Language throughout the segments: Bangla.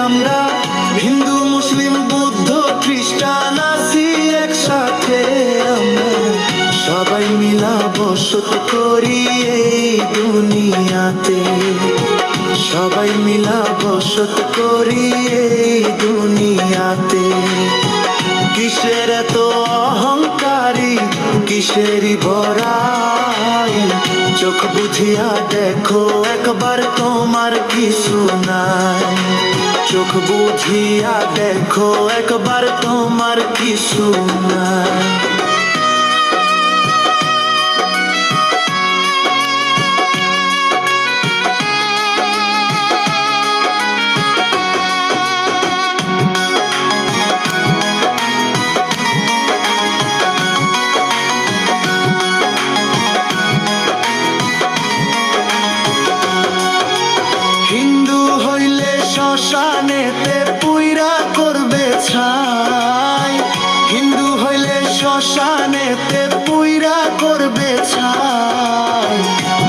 আমরা হিন্দু মুসলিম বুদ্ধ খ্রিস্টান আছি একসাথে আমরা সবাই মিলা বসত করি এই দুনিয়াতে সবাই মিলা বসত করি এই দুনিয়াতে কিসের এত অহংকারী কিসেরই বড়াই চোখ বুঝিয়া দেখো একবার তোমার কিছু নাই চোখ বুঝিয়া দেখো একবার তোমার কিছু নাই শ্মশানেতে পুইরা করবে ছাই হিন্দু হইলে শ্মশানেতে পুইরা করবে ছাই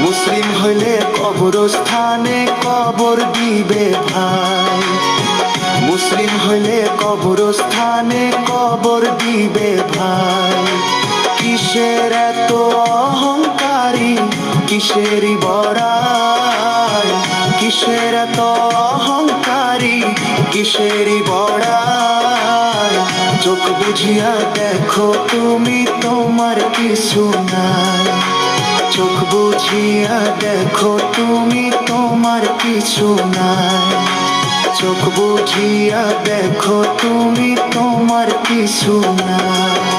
মুসলিম হইলে কবরস্থানে কবর দিবে ভাই মুসলিম হইলে কবরস্থানে কবর দিবে ভাই কিসের এত অহংকারী কিসেরই বড়াই কিসের এত অহংকারী কিসেরই বড়াই চোখ বুঝিয়া দেখো তুমি তোমার কিছু নাই চোখ বুঝিয়া দেখো তুমি তোমার কিছু নাই চোখ বুঝিয়া দেখো তুমি তোমার কিছু নাই